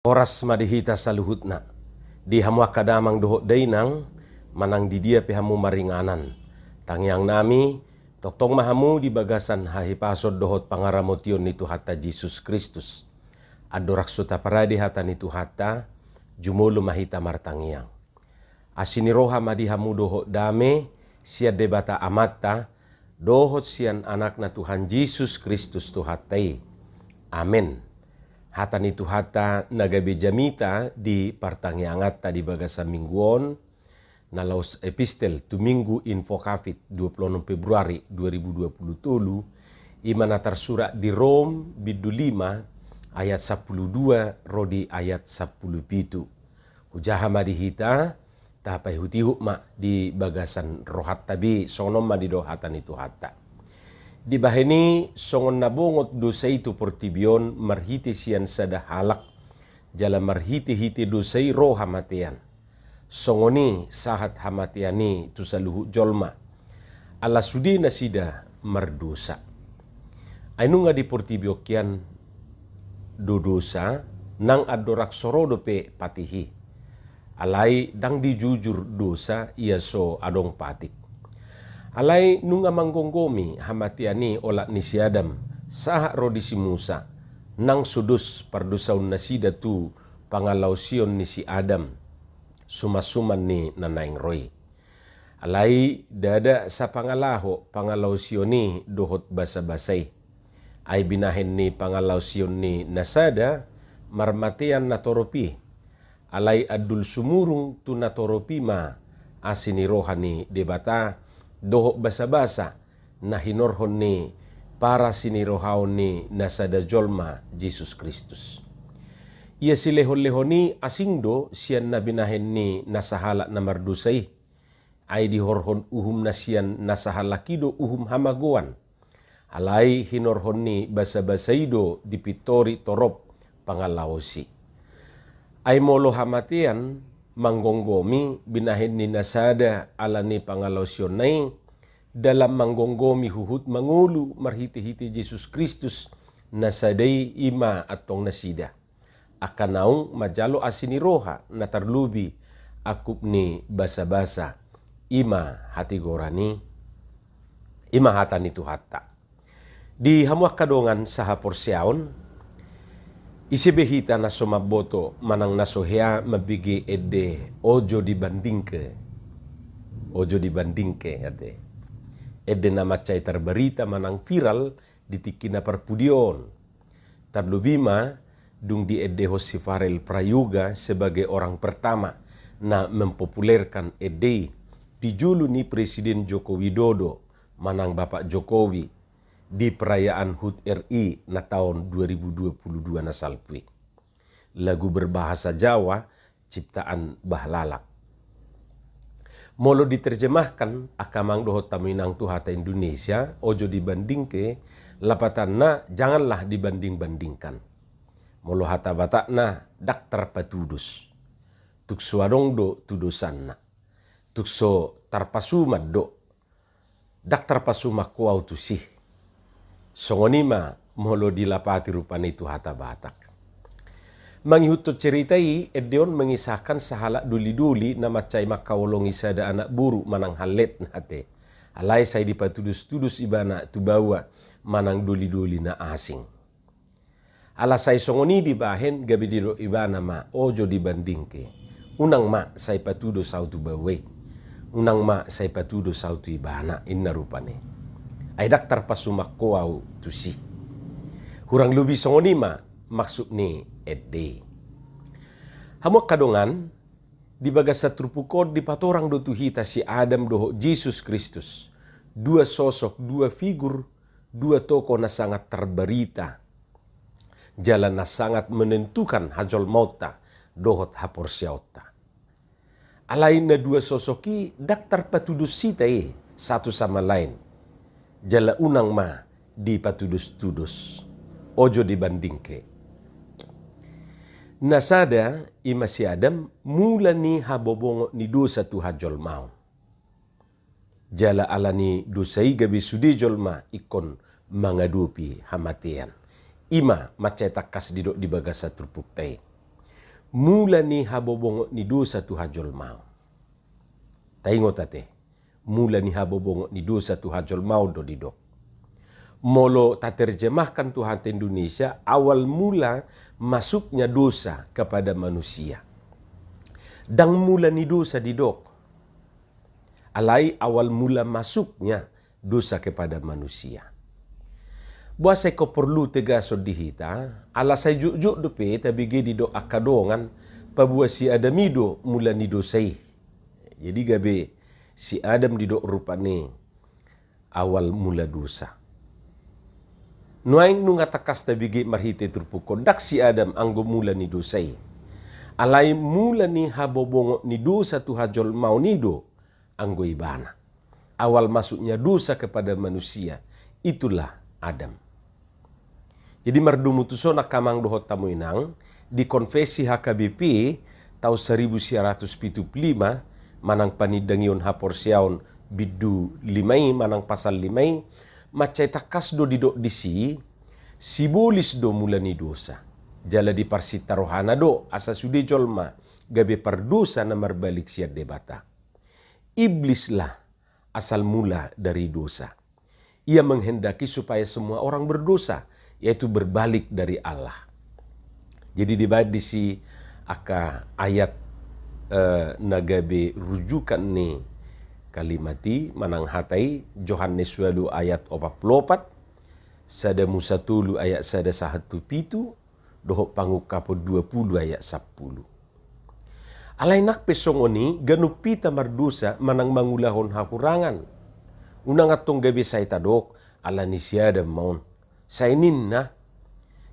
Oras madihita sa luhutna, di hamwa kadamang doho dainang, manang di dia pihamu maringanan. Tangyang nami, toktong mahamu di bagasan hahipasod dohot pangaramotion ni Tuhata Jesus Kristus. Adorak suta paradi hata ni Tuhata, jumulu mahita martangyang. Asiniroha madihamu doho dame, siya debata amata, dohot siyan anak na Tuhan Jesus Kristus Tuhatai. Amen. Hata ni Tuhata nagabi jamita di partangyangat di bagasa mingguon na laus epistel tu minggu info kafit 26 Februari 2020 imana tersurat di Rom bidu 5 ayat 12 rodi ayat 17. Ujaha madihita tapai hutihu ma di bagasan rohat tabi sonom ma di dohata ni Tuhata. Di baheni songon nabongot dosa itu portibion marhiti sian sada halak jala marhiti hiti dosai roh hamatian. Songoni sahat hamatiani tu saluhu jolma. Ala sudi nasida mardosa. Ainu nga di portibiokian do dosa nang adorak sorodo pe patihi. Alai dang dijujur dosa ia so adong patik. Alai nunga manggonggomi hamatiani olak ni si Adam saha rodi si Musa nang sudus pardosaun nasida tu pangalausion ni si Adam sumasuman ni nanaing roy. Alai dada sa pangalaho pangalausion ni dohot basa-basay ay binahin ni pangalausion ni nasada marmatian natoropi. Alai adul sumurung tu natoropi ma asinirohan ni debata doho basa-basa na hinorhon ni para sinirohaon ni nasada jolma Jesus Kristus. Ia silehon-lehon ni asingdo siyan na binahen ni nasahala na mardusay ay dihorhon uhum na siyan nasahalakido uhum hamaguan. Alay hinorhon ni basa-basaydo dipitori torop pangalaosi. Ay molo hamatian manggonggomi binahin ni nasada ala ni pangalosyon na dalam manggonggomi huhut mangulu marhiti-hiti Jesus Kristus nasaday ima atong nasida. Akanaung majalo asiniroha na tarlubi akup ni basa-basa ima hati gorani ima hata ni Tuhata. Di hamuak kadongan saha porsyaon isibehita na sumaboto manang nasohya mabigi ede ojo dibandingke ate ede na macay terberita manang viral di tikina perpudion tarlubima dung di ede Hosifarel Prayoga sebagai orang pertama na mempopulerkan ede dijulu ni Presiden Joko Widodo manang Bapak Jokowi di perayaan HUT RI na tahun 2022 na salpui. Lagu berbahasa Jawa ciptaan Bahlalak. Molo diterjemahkan akamang dohot taminang Tuhata Indonesia ojo dibandingke lapatan na janganlah dibanding-bandingkan. Molo hata batakna daktar patudus. Tukso adong do tudusan na. Tukso tarpasumat do. Daktar pasumak kuau tusih. Songonima molo dilapati rupani Tuhata Batak. Mangihutut ceritai edeon mengisahkan sahala duli-duli na macay makawolong isada anak buru manang halet nate. Alay say dipatudus-tudus ibana tubawa manang duli-duli na asing. Alasay songoni dibahen gabi dilo ibana ma ojo dibandingke. Unang ma say patudo sautu bawe. Unang ma say patudo sautu ibana inna rupane. Ay daktar pasumak kuau tusi. Hurang lubi songonima maksud ni ede. Hamuak kadongan di bagasa trupukod di patorang do tuhita si Adam doho Jesus Kristus. Dua sosok, dua figur, dua tokoh na sangat terberita. Jalan na sangat menentukan hajol mauta dohot haporsyauta. Alain na dua sosoki daktar patudus sita satu sama lain. Jala unang ma di patudus-tudus. Ojo dibandingke. Nasada ima si Adam mula ni habobongo ni dosa tu hajol mau. Jala ala ni dosai gabi sudi jolma ikon mangadupi hamatian. Ima macetak kas didok di bagasa trupuk tay. mula ni habobongo ni dosa tu hajol mau. Taingo tate, mula ni habobongo ni dosa tu hajol mau do didok. Molo tak terjemahkan Tuhan Indonesia, awal mula masuknya dosa kepada manusia. Dang mula ni dosa didok. Alai awal mula masuknya dosa kepada manusia. Buat saya ko perlu tegaso dihita, ala saya juk dope tapi di do akadongan pabuat si Adamido mula ni dosai. Jadi gabe si Adam di do rupane awal mula dosa. Nuaing nunga takas tabigi marhite turpukon dak si Adam anggo mula ni dosai. Alai mula ni habobongo ni dosa tu hajol mau nido anggo ibana. Awal masuknya dosa kepada manusia itulah Adam. Jadi mardumu tusona kamang dohot tamu inang di konfesi HKBP tahun 1975 manang panidangion hapor siaon bidu limai manang pasal limai macai takas do didok disi sibolis do mulani dosa jala di parsita rohana do asa sude jolma gabe pardosa na marbalik siad debata. Iblislah asal mula dari dosa. Ia menghendaki supaya semua orang berdosa, yaitu berbalik dari Allah. Jadi dibadisi aka ayat nagabe rujukan ni kalimati manang hatai Yohanes walu ayat 44 sada Musa tulu ayat sada sahatu pitu dohok pangukapo 20 ayat 10. Alai nak pesongoni ganupita mardosa manang mangulahon hakurangan. Unang atong gabi say tadok ala ni si Adam maun. Sainin na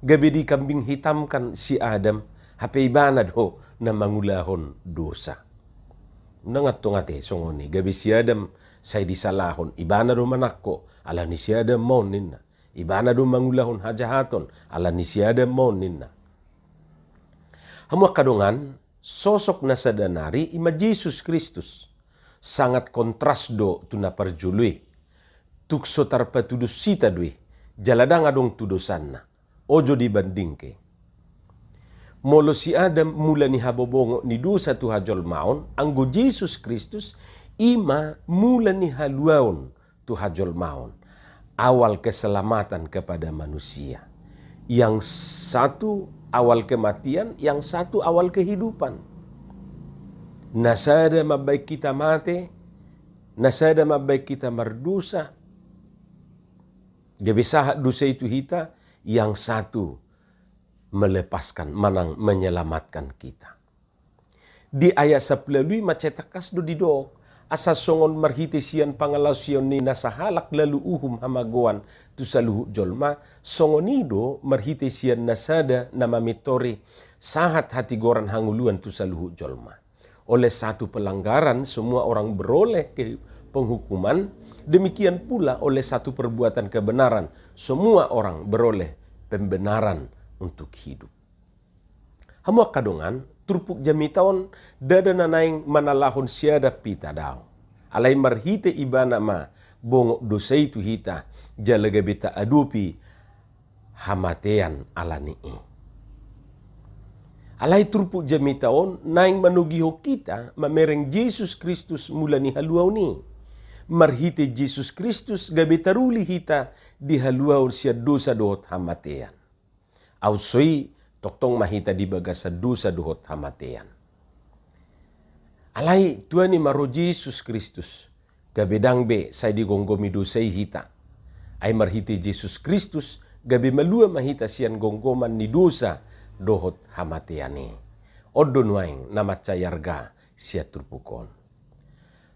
gabi di kambing hitamkan si Adam hape ibanad ho na mangulahon dosa. Unang atong ate songoni gabi si Adam say disalahon ibanad ho manakko ala ni si Adam maun ninna. Ibanad ho mangulahon hajahaton ala ni si Adam maun ninna. Hamu kadongan sosok na sadanari ima Jesus Kristus sangat kontras do tuna parjului tukso tarpatudus sita dui jaladang adong tudosanna ojo dibandingke molo si Adam mula ni habobongo ni dosa tu hajol maon anggo Jesus Kristus ima mula ni haluaon tu hajol maon awal keselamatan kepada manusia yang satu awal kematian, yang satu awal kehidupan. Nasada mabaik kita mati, nasada mabaik kita mardosa. Gebesahat dosa itu hita, yang satu melepaskan, manang menyelamatkan kita. Di ayat 10 macetakas do didok, asa songon marhite sian pangalausion ni nasahalak lalu uhum hamagoan tu saluhu jolma songonido marhite sian nasada nama mitori sahat hati goran hanguluan tu saluhu jolma. Oleh satu pelanggaran semua orang beroleh ke penghukuman, demikian pula oleh satu perbuatan kebenaran semua orang beroleh pembenaran untuk hidup. Hamu kadongan turpuk jamitaon dada nanaing manalahon siada pita daw. Alai marhite ibana ma bongok dosa itu hita jalaga beta adupi hamatean alani. Alai turpuk jamitaon naing manugiho kita mamereng Jesus Kristus mulani haluaw ni. Marhite Jesus Kristus gabe taruli hita di haluaw siya dosa dohot hamatean. Ausoi toktong mahita di bagasa dosa dohot hamatean. Alai tuani maro Jesus Kristus gabe dangbe say di gonggomi dosai hita. Ay marhite Jesus Kristus gabe malua mahita siyan gonggoman ni dosa dohot hamateani. Odo nuaing namatcayarga siya turpukon.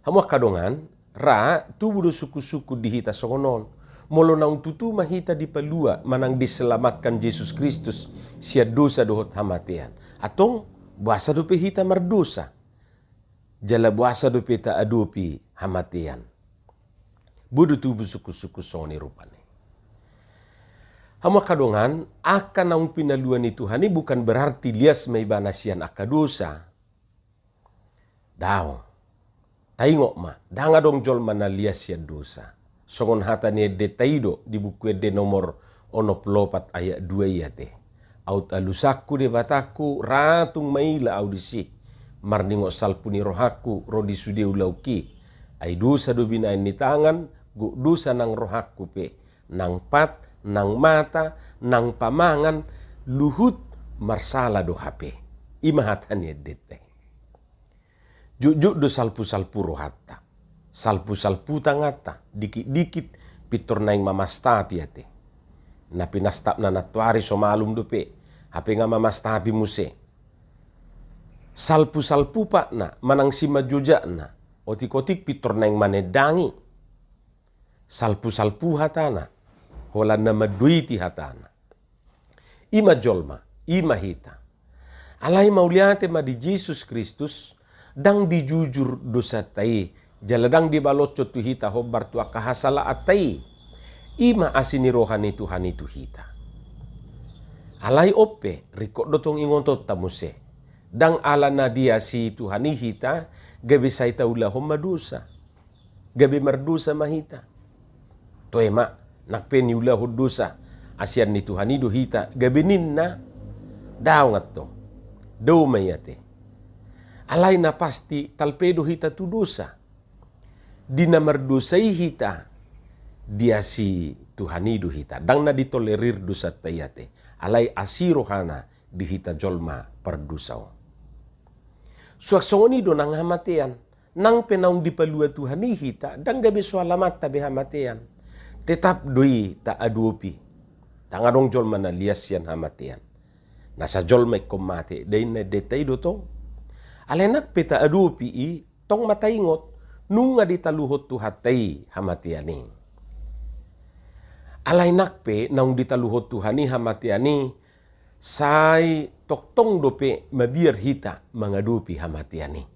Hamu kadongan ra tubudo suku-suku dihita songonon. Molo naung tutu mahita di palua manang diselamatkan Jesus Kristus sia dosa dohot hamatean. Atong buasa dope hita mardosa. Jala buasa dope ta adopi hamatean. Bodo tubu suku-suku songoni rupane. Hamu kadongan akan naung pinaluan itu hani bukan berarti lias may banasian akadosa. Daw. Taingok ma. Danga dong jol mana lias sia dosa. Songon hata ni de taido di buku de nomor 64 ayat 2 ya te. Aut alusaku de bataku ratung maila audisi. Marningo salpuni rohaku rodi sudeu lauki. Ai dosa do binain ni tangan, gu dosa nang rohaku pe. Nang pat, nang mata, nang pamangan, luhut marsala do hape. Imahatan yedete. Juk do salpu-salpu rohatta. Salpu-salpu tangata. Dikit-dikit pitor naing mamastapi ate. Na pinastap na natuari somalum dope. Hape nga mamastapi muse. Salpu-salpu pa na manang si majuja na. Otik-otik pitor naing manedangi. Salpu-salpu hatana. Hola na maduiti hatana. Ima jolma, ima hita. Alai mauliate ma di Jesus Kristus dang dijujur dosa tai. Jaladang di balocco tu hita hobar tu akahasala atai. Ima asini rohani Tuhan itu hita. Alai ope rikok dotong ingontot tamuse. Dang ala na dia si Tuhan hita gabi saita ulahom madusa. Gabi mardusa mahita. Toema nakpeni ulahod dosa. Asian ni Tuhan itu hita gabi ninna. Daw nga to. Daw mayate. Alay na pasti talpedo hita tu dosa. Di na mardosay hita. Dia si Tuhan itu hita. Dang na ditolerir dosa tayate. Alay asirohana di hita jolma perdusaw. Suaksongoni do nang hamatian. Nang penaung dipalua Tuhan hita. Dang gabi sualamat tabi hamatian. Tetap doi ta aduopi. Tangadong jolma na lias yan hamatian. Nasa jolma komate. Dain na detay do to. Alenak peta aduopi i. Tong mataingot. Nunga ditaluhot tu hatay hamatiani. Alay nakpe naung ditaluhot Tuhan hamatiani. Say toktong dope mabiar hita mangadupi hamatiani.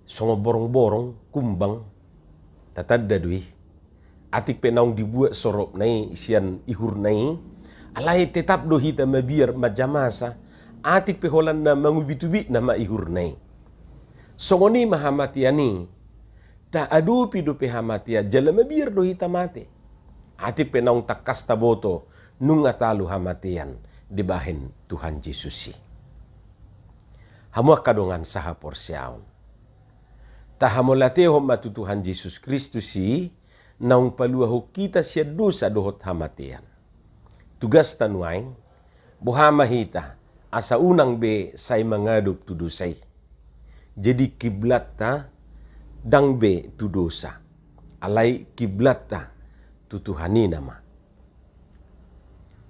Songo borong-borong kumbang tatadda dui. Atik penaung dibuat sorop nai isian ihur nai. Alay tetap do hita mabiar majamasa. Atik peholan na mangubitu-bit na maihur nai. Songoni mahamatiani. Ta adupi do pehamatia jala mabiar do hita mate. Atik penaung takas taboto. Nung atalu hamatian dibahin Tuhan Yesusi. Hamuak kadongan saha porsyaon. Tahamolateo matu Tuhan Yesus Kristusi naung paluaho kita siya dosa dohot hamatian. Tugas tanuaing buhama hita asa unang be say mangadup tu dosay. Jadi kiblat ta dang be tu dosa. Alay kiblat ta tu Tuhani nama.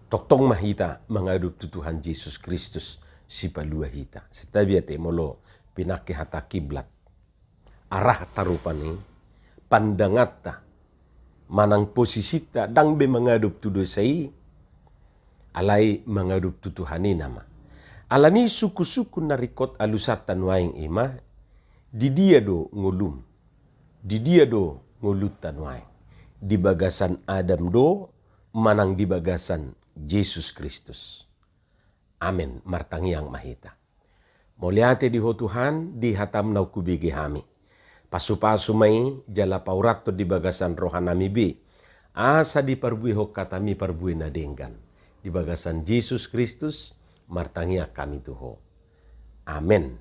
Toktong mahita mangadup tu Tuhan Yesus Kristus si palua hita. Setabiate molo pinake hata kiblat. Arah tarupani pandangata manang posisita dang be mangadup tu dosai alai mangadup tu Tuhani nama. Alani suku-suku narikot alusatan waing ima di dia do ngulum. Di dia do ngulutan waing. Di bagasan Adam do manang di bagasan Yesus Kristus. Amin. Martangiang mahita. Moliate di ho Tuhan di hatam nau kubigi hami. Pasu-pasu mai jala paurato di bagasan rohanami bi. Asa di parbui ho katami parbui na denggan. Di bagasan Yesus Kristus martangia kami tuho. Amin.